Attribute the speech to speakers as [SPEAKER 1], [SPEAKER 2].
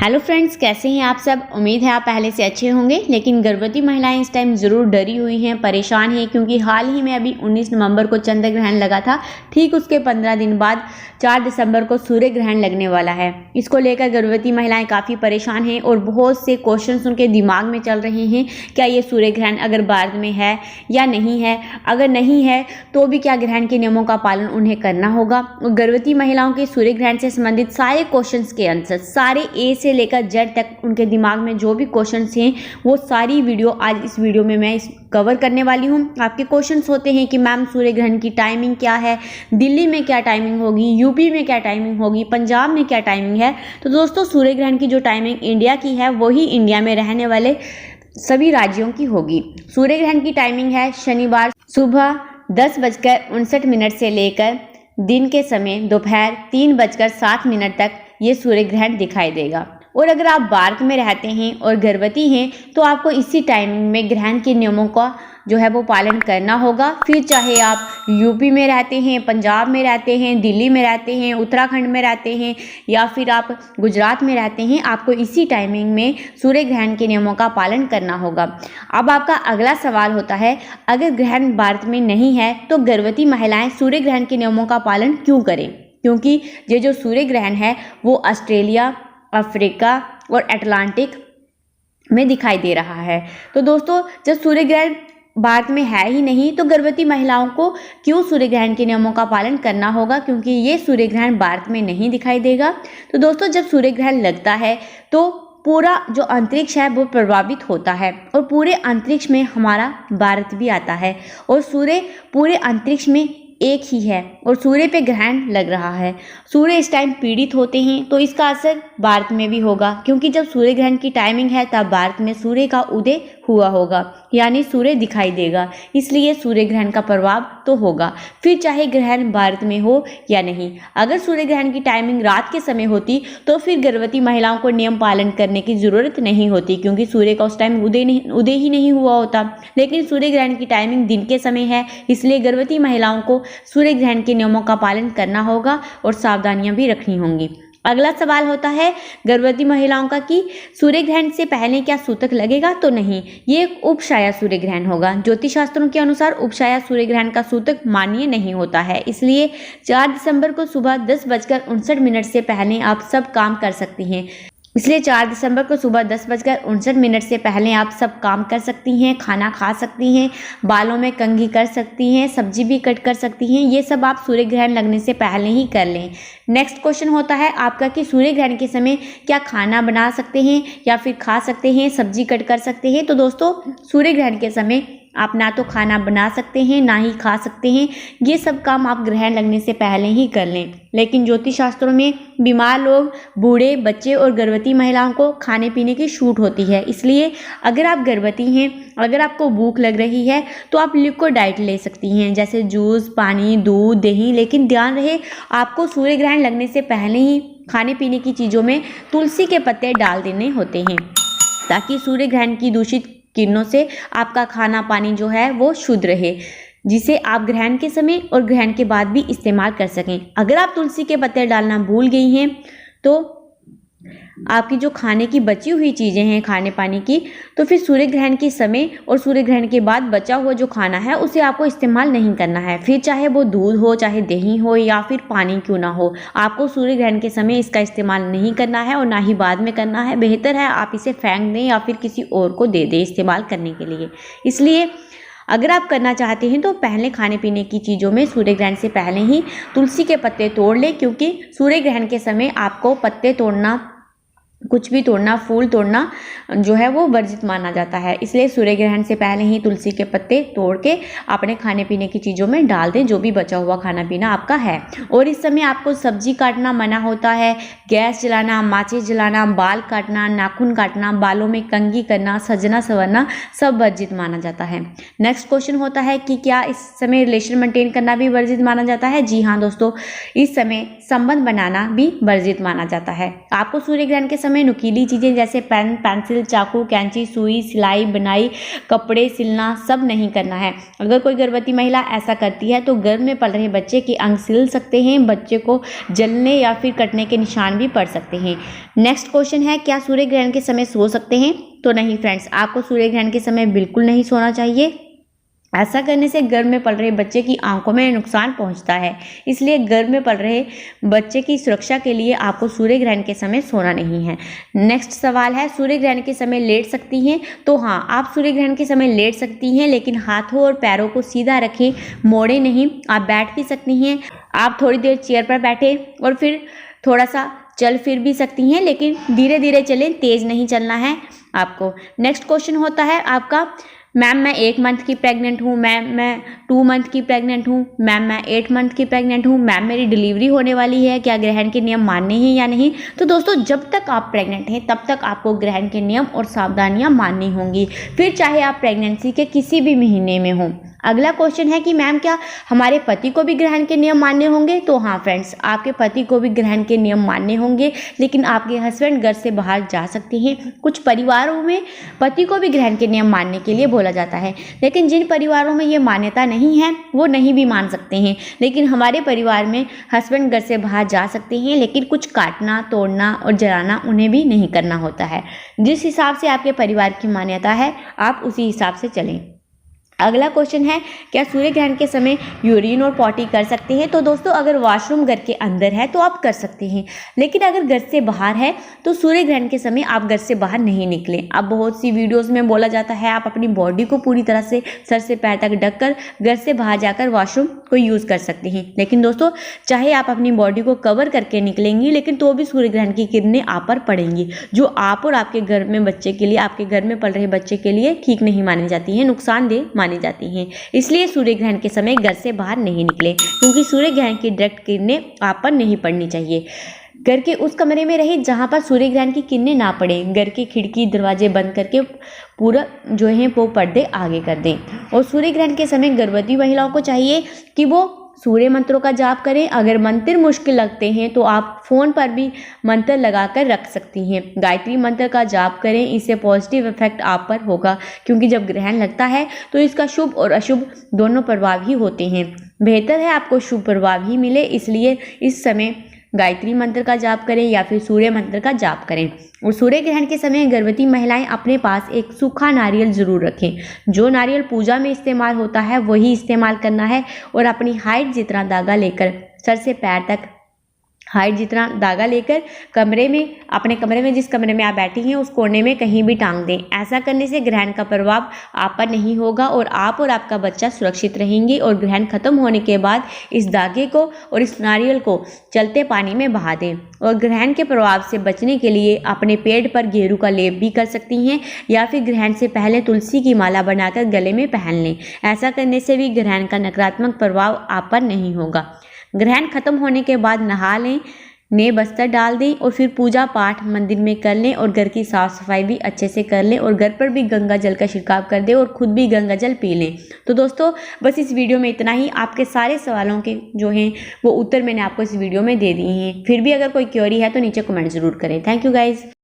[SPEAKER 1] Hello friends, कैसे हैं आप सब। उम्मीद है आप पहले से अच्छे होंगे। लेकिन गर्भवती महिलाएं इस टाइम ज़रूर डरी हुई हैं, परेशान हैं, क्योंकि हाल ही में अभी 19 नवंबर को चंद्र ग्रहण लगा था। ठीक उसके 15 दिन बाद 4 दिसंबर को सूर्य ग्रहण लगने वाला है। इसको लेकर गर्भवती महिलाएं काफ़ी परेशान हैं और बहुत से क्वेश्चंस उनके दिमाग में चल रहे हैं। क्या ये सूर्य ग्रहण अगर भारत में है या नहीं है, अगर नहीं है तो भी क्या ग्रहण के नियमों का पालन उन्हें करना होगा। और गर्भवती महिलाओं के सूर्य ग्रहण से संबंधित सारे क्वेश्चंस के आंसर, सारे ए से लेकर जेड तक उनके दिमाग में जो भी क्वेश्चंस हैं वो सारी वीडियो आज इस वीडियो में मैं कवर करने वाली हूँ। आपके क्वेश्चंस होते हैं कि मैम सूर्य ग्रहण की टाइमिंग क्या है, दिल्ली में क्या टाइमिंग होगी, यूपी में क्या टाइमिंग होगी, पंजाब में क्या टाइमिंग है। तो दोस्तों, सूर्य ग्रहण की जो टाइमिंग इंडिया की है वही इंडिया में रहने वाले सभी राज्यों की होगी। सूर्य ग्रहण की टाइमिंग है शनिवार सुबह 10:59 से लेकर दिन के समय दोपहर 3:07 तक ये सूर्य ग्रहण दिखाई देगा। और अगर आप भारत में रहते हैं और गर्भवती हैं तो आपको इसी टाइमिंग में ग्रहण के नियमों का जो है वो पालन करना होगा। फिर चाहे आप यूपी में रहते हैं, पंजाब में रहते हैं, दिल्ली में रहते हैं, उत्तराखंड में रहते हैं या फिर आप गुजरात में रहते हैं, आपको इसी टाइमिंग में सूर्य ग्रहण के नियमों का पालन करना होगा। अब आपका अगला सवाल होता है, अगर ग्रहण भारत में नहीं है तो गर्भवती महिलाएं सूर्य ग्रहण के नियमों का पालन क्यों करें। क्योंकि ये जो सूर्य ग्रहण है वो ऑस्ट्रेलिया, अफ्रीका और अटलांटिक में दिखाई दे रहा है। तो दोस्तों, जब सूर्य ग्रहण भारत में है ही नहीं तो गर्भवती महिलाओं को क्यों सूर्य ग्रहण के नियमों का पालन करना होगा, क्योंकि ये सूर्य ग्रहण भारत में नहीं दिखाई देगा। तो दोस्तों, जब सूर्य ग्रहण लगता है तो पूरा जो अंतरिक्ष है वो प्रभावित होता है और पूरे अंतरिक्ष में हमारा भारत भी आता है और सूर्य पूरे अंतरिक्ष में एक ही है और सूर्य पे ग्रहण लग रहा है। सूर्य इस टाइम पीड़ित होते हैं तो इसका असर भारत में भी होगा, क्योंकि जब सूर्य ग्रहण की टाइमिंग है तब भारत में सूर्य का उदय हुआ होगा, यानी सूर्य दिखाई देगा, इसलिए सूर्य ग्रहण का प्रभाव तो होगा। फिर चाहे ग्रहण भारत में हो या नहीं। अगर सूर्य ग्रहण की टाइमिंग रात के समय होती तो फिर गर्भवती महिलाओं को नियम पालन करने की जरूरत नहीं होती, क्योंकि सूर्य का उस टाइम उदय ही नहीं हुआ होता। लेकिन सूर्य ग्रहण की टाइमिंग दिन के समय है, इसलिए गर्भवती महिलाओं को सूर्य ग्रहण के नियमों का पालन करना होगा और सावधानियां भी रखनी होंगी। अगला सवाल होता है गर्भवती महिलाओं का कि सूर्य ग्रहण से पहले क्या सूतक लगेगा। तो नहीं, ये एक उपछाया सूर्य ग्रहण होगा। ज्योतिष शास्त्रों के अनुसार उपछाया सूर्य ग्रहण का सूतक मान्य नहीं होता है, इसलिए 4 दिसंबर को सुबह 10:59 से पहले आप सब काम कर सकती हैं। इसलिए 4 दिसंबर को सुबह 10:59 से पहले आप सब काम कर सकती हैं, खाना खा सकती हैं, बालों में कंघी कर सकती हैं, सब्जी भी कट कर सकती हैं। ये सब आप सूर्य ग्रहण लगने से पहले ही कर लें। नेक्स्ट क्वेश्चन होता है आपका कि सूर्य ग्रहण के समय क्या खाना बना सकते हैं या फिर खा सकते हैं, सब्जी कट कर सकते हैं। तो दोस्तों, सूर्य ग्रहण के समय आप ना तो खाना बना सकते हैं ना ही खा सकते हैं। ये सब काम आप ग्रहण लगने से पहले ही कर लें। लेकिन ज्योतिष शास्त्रों में बीमार लोग, बूढ़े, बच्चे और गर्भवती महिलाओं को खाने पीने की छूट होती है, इसलिए अगर आप गर्भवती हैं, अगर आपको भूख लग रही है तो आप लिक्विड डाइट ले सकती हैं, जैसे जूस, पानी, दूध, दही। लेकिन ध्यान रहे, आपको सूर्य ग्रहण लगने से पहले ही खाने पीने की चीज़ों में तुलसी के पत्ते डाल देने होते हैं, ताकि सूर्य ग्रहण की दूषित किरणों से आपका खाना पानी जो है वो शुद्ध रहे, जिसे आप ग्रहण के समय और ग्रहण के बाद भी इस्तेमाल कर सकें। अगर आप तुलसी के पत्ते डालना भूल गई हैं तो आपकी जो खाने की बची हुई चीज़ें हैं खाने पानी की, तो फिर सूर्य ग्रहण के समय और सूर्य ग्रहण के बाद बचा हुआ जो खाना है उसे आपको इस्तेमाल नहीं करना है। फिर चाहे वो दूध हो, चाहे दही हो या फिर पानी क्यों ना हो, आपको सूर्य ग्रहण के समय इसका इस्तेमाल नहीं करना है और ना ही बाद में करना है। बेहतर है आप इसे फेंक दें या फिर किसी और को दे दें इस्तेमाल करने के लिए। इसलिए अगर आप करना चाहते हैं तो पहले खाने पीने की चीज़ों में सूर्य ग्रहण से पहले ही तुलसी के पत्ते तोड़ लें, क्योंकि सूर्य ग्रहण के समय आपको पत्ते तोड़ना, कुछ भी तोड़ना, फूल तोड़ना जो है वो वर्जित माना जाता है। इसलिए सूर्य ग्रहण से पहले ही तुलसी के पत्ते तोड़ के अपने खाने पीने की चीज़ों में डाल दें, जो भी बचा हुआ खाना पीना आपका है। और इस समय आपको सब्जी काटना मना होता है, गैस जलाना, माचिस जलाना, बाल काटना, नाखून काटना, बालों में कंघी करना, सजना संवरना सब वर्जित माना जाता है। नेक्स्ट क्वेश्चन होता है कि क्या इस समय रिलेशन मेंटेन करना भी वर्जित माना जाता है। जी हाँ दोस्तों, इस समय संबंध बनाना भी वर्जित माना जाता है। आपको सूर्य ग्रहण के समय नुकीली चीज़ें जैसे पेन, पेंसिल, चाकू, कैंची, सुई, सिलाई, बुनाई, कपड़े सिलना सब नहीं करना है। अगर कोई गर्भवती महिला ऐसा करती है तो गर्भ में पल रहे बच्चे के अंग सिल सकते हैं, बच्चे को जलने या फिर कटने के निशान भी पड़ सकते हैं। नेक्स्ट क्वेश्चन है, क्या सूर्य ग्रहण के समय सो सकते हैं? तो नहीं फ्रेंड्स, आपको सूर्य ग्रहण के समय बिल्कुल नहीं सोना चाहिए। ऐसा करने से गर्भ में पल रहे बच्चे की आंखों में नुकसान पहुंचता है, इसलिए गर्भ में पल रहे बच्चे की सुरक्षा के लिए आपको सूर्य ग्रहण के समय सोना नहीं है। नेक्स्ट सवाल है, सूर्य ग्रहण के समय लेट सकती हैं? तो हाँ, आप सूर्य ग्रहण के समय लेट सकती हैं, लेकिन हाथों और पैरों को सीधा रखें, मोड़े नहीं। आप बैठ भी सकती हैं, आप थोड़ी देर चेयर पर बैठे और फिर थोड़ा सा चल फिर भी सकती हैं, लेकिन धीरे धीरे चलें, तेज नहीं चलना है आपको। नेक्स्ट क्वेश्चन होता है आपका, मैम मैं 1 मंथ की प्रेग्नेंट हूँ, मैम मैं 2 मंथ की प्रेग्नेंट हूँ, मैम मैं 8 मंथ की प्रेग्नेंट हूँ, मैम मेरी डिलीवरी होने वाली है, क्या ग्रहण के नियम मानने हैं या नहीं? तो दोस्तों, जब तक आप प्रेग्नेंट हैं तब तक आपको ग्रहण के नियम और सावधानियां माननी होंगी, फिर चाहे आप प्रेगनेंसी के किसी भी महीने में हों। अगला क्वेश्चन है कि मैम क्या हमारे पति को भी ग्रहण के नियम मानने होंगे? तो हाँ फ्रेंड्स, आपके पति को भी ग्रहण के नियम मानने होंगे, लेकिन आपके हस्बैंड घर से बाहर जा सकते हैं। कुछ परिवारों में पति को भी ग्रहण के नियम मानने के लिए बोला जाता है, लेकिन जिन परिवारों में ये मान्यता नहीं है वो नहीं भी मान सकते हैं। लेकिन हमारे परिवार में हस्बैंड घर से बाहर जा सकते हैं, लेकिन कुछ काटना, तोड़ना और जलाना उन्हें भी नहीं करना होता है। जिस हिसाब से आपके परिवार की मान्यता है आप उसी हिसाब से चलें। अगला क्वेश्चन है, क्या सूर्य ग्रहण के समय यूरिन और पॉटी कर सकते हैं? तो दोस्तों, अगर वॉशरूम घर के अंदर है तो आप कर सकते हैं, लेकिन अगर घर से बाहर है तो सूर्य ग्रहण के समय आप घर से बाहर नहीं निकलें। अब बहुत सी वीडियोस में बोला जाता है आप अपनी बॉडी को पूरी तरह से सर से पैर तक ढककर घर से बाहर जाकर वॉशरूम को यूज़ कर सकते हैं, लेकिन दोस्तों, चाहे आप अपनी बॉडी को कवर करके निकलेंगी, लेकिन तो भी सूर्य ग्रहण की किरणें आप पर पड़ेंगी, जो आप और आपके घर में बच्चे के लिए, आपके घर में पल रहे बच्चे के लिए ठीक नहीं मानी जाती हैं, नुकसानदेह मानी जाती हैं। इसलिए सूर्य ग्रहण के समय घर से बाहर नहीं निकले, क्योंकि सूर्य ग्रहण की डायरेक्ट किरणें आप पर नहीं पड़नी चाहिए। घर के उस कमरे में रहे जहां पर सूर्य ग्रहण की किरणें ना पड़े। घर की खिड़की दरवाजे बंद करके पूरा जो है वो पर्दे आगे कर दें। और सूर्य ग्रहण के समय गर्भवती महिलाओं को चाहिए कि वो सूर्य मंत्रों का जाप करें। अगर मंत्र मुश्किल लगते हैं तो आप फ़ोन पर भी मंत्र लगाकर रख सकती हैं। गायत्री मंत्र का जाप करें, इससे पॉजिटिव इफेक्ट आप पर होगा, क्योंकि जब ग्रहण लगता है तो इसका शुभ और अशुभ दोनों प्रभाव ही होते हैं। बेहतर है आपको शुभ प्रभाव ही मिले, इसलिए इस समय गायत्री मंत्र का जाप करें या फिर सूर्य मंत्र का जाप करें। और सूर्य ग्रहण के समय गर्भवती महिलाएं अपने पास एक सूखा नारियल जरूर रखें। जो नारियल पूजा में इस्तेमाल होता है वही इस्तेमाल करना है, और अपनी हाइट जितना धागा लेकर सर से पैर तक हाइट जितना धागा लेकर कमरे में, अपने कमरे में जिस कमरे में आप बैठी हैं उस कोने में कहीं भी टांग दें। ऐसा करने से ग्रहण का प्रभाव आप पर नहीं होगा और आप और आपका बच्चा सुरक्षित रहेंगे। और ग्रहण खत्म होने के बाद इस धागे को और इस नारियल को चलते पानी में बहा दें। और ग्रहण के प्रभाव से बचने के लिए अपने पेट पर गेरू का लेप भी कर सकती हैं, या फिर ग्रहण से पहले तुलसी की माला बनाकर गले में पहन लें। ऐसा करने से भी ग्रहण का नकारात्मक प्रभाव आप पर नहीं होगा। ग्रहण खत्म होने के बाद नहा लें, नए बस्तर डाल दें और फिर पूजा पाठ मंदिर में कर लें, और घर की साफ सफाई भी अच्छे से कर लें, और घर पर भी गंगा जल का छिड़काव कर दें और खुद भी गंगा जल पी लें। तो दोस्तों, बस इस वीडियो में इतना ही। आपके सारे सवालों के जो हैं वो उत्तर मैंने आपको इस वीडियो में दे दिए हैं। फिर भी अगर कोई क्वेरी है तो नीचे कमेंट जरूर करें। Thank you guys.